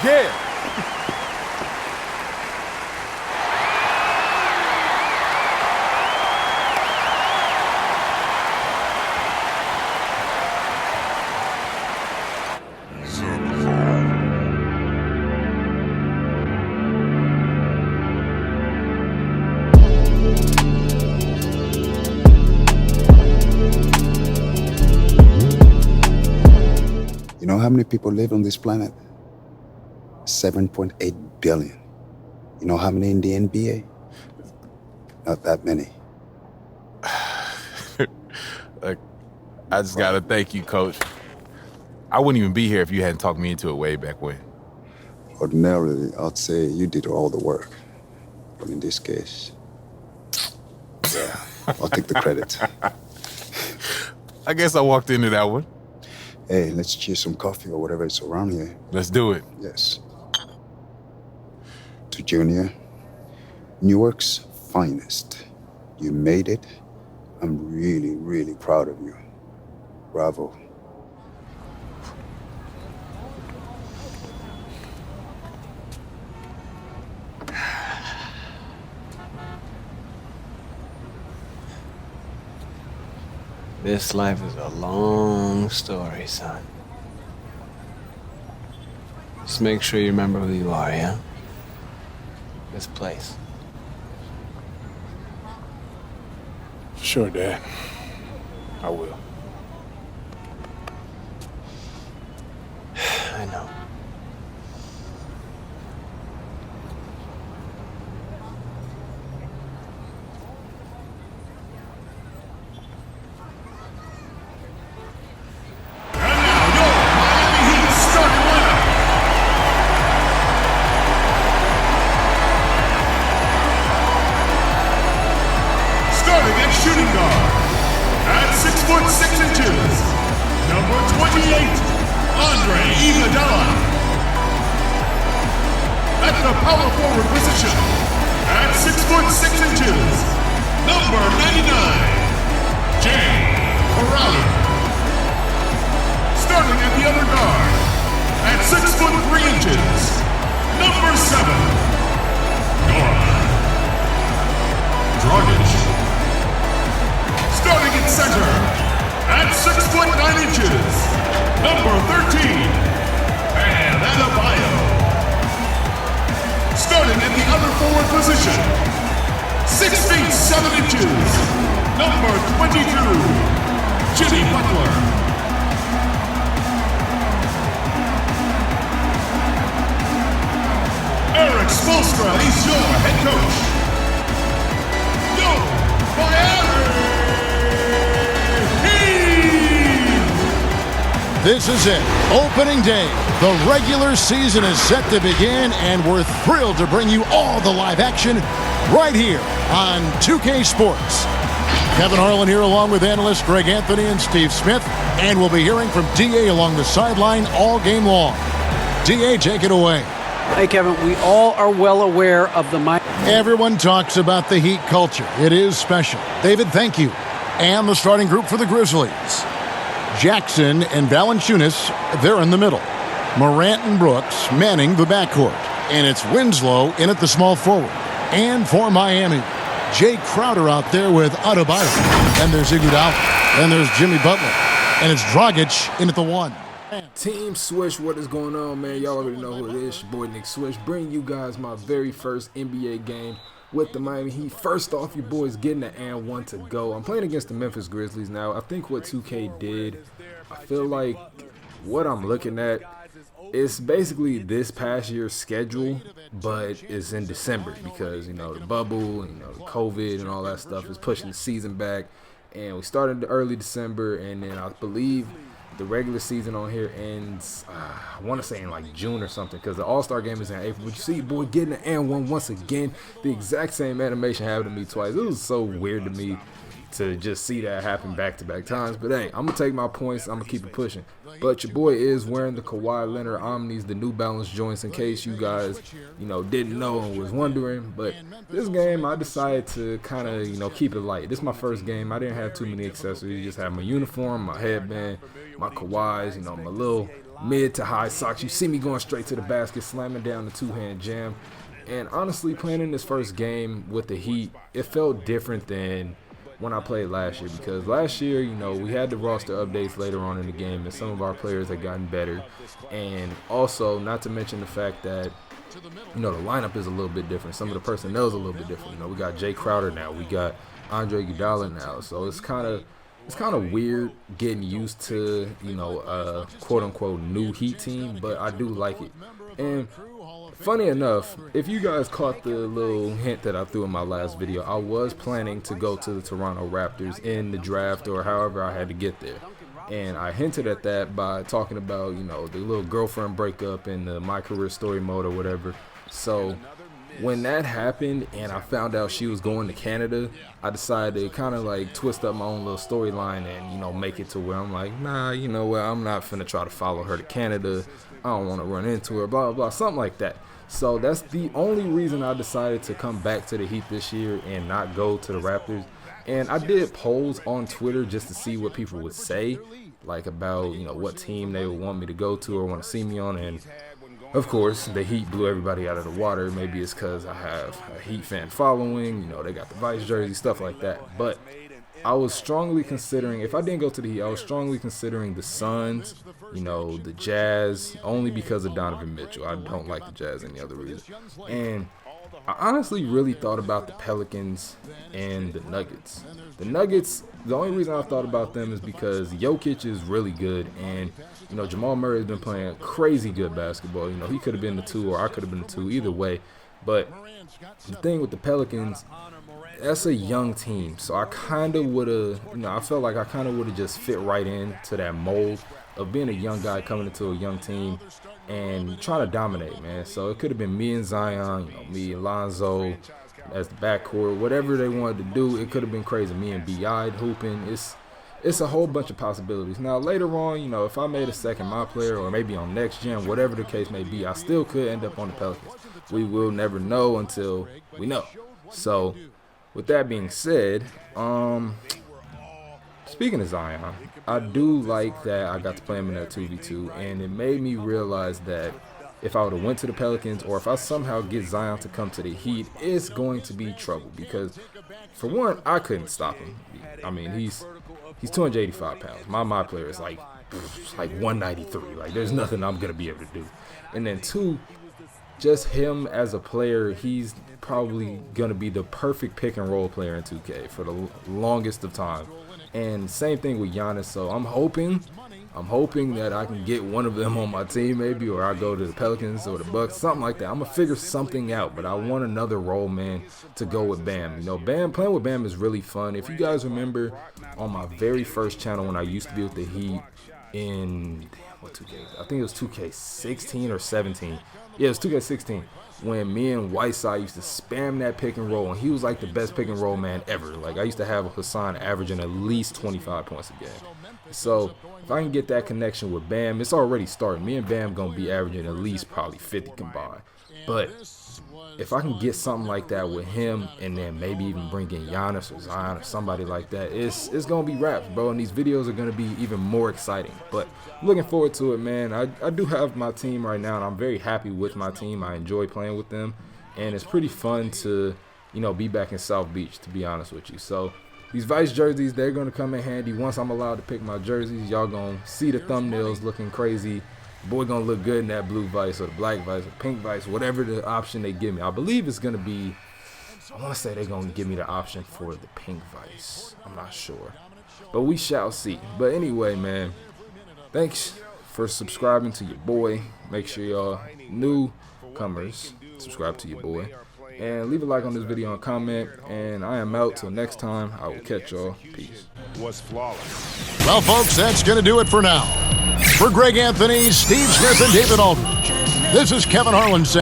Yeah. You know how many people live on this planet? 7.8 billion. You know how many in the NBA? Not that many. Look, I just gotta thank you, Coach. I wouldn't even be here if you hadn't talked me into it way back when. Ordinarily, I'd say you did all the work. But in this case, yeah, I'll take the credit. I guess I walked into that one. Hey, let's cheer some coffee or whatever is around here. Let's do it. Yes. To Junior, Newark's finest. You made it. I'm really, really proud of you. Bravo. This life is a long story, son. Just make sure you remember who you are, yeah? This place. Sure, Dad. I will. I know. Shooting guard at 6'6" number 28, Andre Iguodala. At the power forward position at 6'6", number 99, Jay Corrali. Starting at the other guard at 6'3", number 7, Goran Dragic. Starting in center, at 6'9", number 13, Bam Adebayo. Starting at the other forward position, 6 feet 7 inches, number 22, Jimmy Butler. Eric Spoelstra is your head coach. Yo, Miami! This is it, opening day. The regular season is set to begin, and we're thrilled to bring you all the live action right here on 2K Sports. Kevin Harlan here along with analysts Greg Anthony and Steve Smith, and we'll be hearing from DA along the sideline all game long. DA, take it away. Hey, Kevin, we all are well aware of the... Everyone talks about the Heat culture. It is special. David, thank you. And the starting group for the Grizzlies. Jackson and Valanciunas, they're in the middle. Morant and Brooks manning the backcourt. And it's Winslow in at the small forward. And for Miami, Jay Crowder out there with Adebayo. And there's Iguodala. And there's Jimmy Butler. And it's Dragic in at the 1. Team Swish, what is going on, man? Y'all already know who it is. Your boy Nick Swish, bringing you guys my very first NBA game with the Miami Heat. First off, your boys getting an and one to go. I'm playing against the Memphis Grizzlies now. I think what 2K did, I feel like what I'm looking at, it's basically this past year's schedule, but it's in December because, you know, the bubble, and, you know, the COVID and all that stuff is pushing the season back. And we started early December, and then I believe the regular season on here ends, I want to say in like June or something, because the All-Star game is in April. But you see, boy, getting an and one once again. The exact same animation happened to me twice. It was so weird to me to just see that happen back-to-back times. But hey, I'm going to take my points. I'm going to keep it pushing. But your boy is wearing the Kawhi Leonard Omnis, the New Balance joints, in case you guys, you know, didn't know and was wondering. But this game, I decided to kind of, you know, keep it light. This is my first game. I didn't have too many accessories. Just had my uniform, my headband, my Kawhis, you know, my little mid to high socks. You see me going straight to the basket, slamming down the two-hand jam. And honestly, playing in this first game with the Heat, it felt different than when I played last year, because last year, you know, we had the roster updates later on in the game and some of our players had gotten better. And also, not to mention the fact that, you know, the lineup is a little bit different. Some of the personnel is a little bit different. You know, we got Jay Crowder now, we got Andre Iguodala now, so it's kind of weird getting used to, you know, a quote-unquote new Heat team, but I do like it. And funny enough, if you guys caught the little hint that I threw in my last video, I was planning to go to the Toronto Raptors in the draft or however I had to get there. And I hinted at that by talking about, you know, the little girlfriend breakup and the My Career story mode or whatever. So when that happened and I found out she was going to Canada, I decided to kind of like twist up my own little storyline and, you know, make it to where I'm like, nah, you know what, I'm not finna try to follow her to Canada. I don't want to run into her, blah, blah, blah, something like that. So that's the only reason I decided to come back to the Heat this year and not go to the Raptors. And I did polls on Twitter just to see what people would say, like about, you know, what team they would want me to go to or want to see me on. And of course, the Heat blew everybody out of the water. Maybe it's because I have a Heat fan following, you know, they got the Vice jersey, stuff like that. But I was strongly considering, if I didn't go to the Heat, I was strongly considering the Suns, you know, the Jazz, only because of Donovan Mitchell. I don't like the Jazz any other reason. And I honestly really thought about the Pelicans and the Nuggets. The Nuggets, the only reason I thought about them is because Jokic is really good, and, you know, Jamal Murray has been playing crazy good basketball. You know, he could have been the 2 or I could have been the 2, either way. But the thing with the Pelicans, that's a young team, so I kind of would have, you know, I felt like I kind of would have just fit right into that mold of being a young guy coming into a young team and trying to dominate, man. So it could have been me and Zion, you know, me and Lonzo as the backcourt, whatever they wanted to do. It could have been crazy. Me and B.I. hooping. It's a whole bunch of possibilities. Now later on, you know, if I made a second my player or maybe on next gen, whatever the case may be, I still could end up on the Pelicans. We will never know until we know. So with that being said, speaking of Zion, I do like that I got to play him in that 2v2, and it made me realize that if I would have went to the Pelicans or if I somehow get Zion to come to the Heat, it's going to be trouble because, for one, I couldn't stop him. I mean, he's 285 pounds. My player is like 193. Like, there's nothing I'm going to be able to do. And then two, just him as a player, he's probably going to be the perfect pick and roll player in 2K for the longest of time. And same thing with Giannis. So I'm hoping that I can get one of them on my team maybe, or I go to the Pelicans or the Bucks, something like that. I'm going to figure something out, but I want another role man to go with Bam. You know, playing with Bam is really fun. If you guys remember on my very first channel when I used to be with the Heat in, what 2K? I think it was 2K16 or 17. Yeah, it was 2K16 when me and Whiteside used to spam that pick and roll, and he was like the best pick and roll man ever. Like, I used to have Hassan averaging at least 25 points a game. So if I can get that connection with Bam, it's already starting. Me and Bam gonna be averaging at least probably 50 combined. But if I can get something like that with him, and then maybe even bring in Giannis or Zion or somebody like that, it's gonna be raps, bro. And these videos are gonna be even more exciting. But looking forward to it, man. I do have my team right now, and I'm very happy with my team. I enjoy playing with them, and it's pretty fun to, you know, be back in South Beach, to be honest with you. So these Vice jerseys, they're gonna come in handy once I'm allowed to pick my jerseys. Y'all gonna see the thumbnails looking crazy. Boy gonna look good in that blue Vice or the black Vice or pink Vice, whatever the option they give me. I believe it's gonna be, I wanna say they're gonna give me the option for the pink Vice. I'm not sure, but we shall see. But anyway, man, thanks for subscribing to your boy. Make sure y'all newcomers subscribe to your boy. And leave a like on this video and comment. And I am out. Till next time, I will catch y'all. Peace. Was flawless. Well, folks, that's going to do it for now. For Greg Anthony, Steve Smith, and David Aldridge, this is Kevin Harlan saying,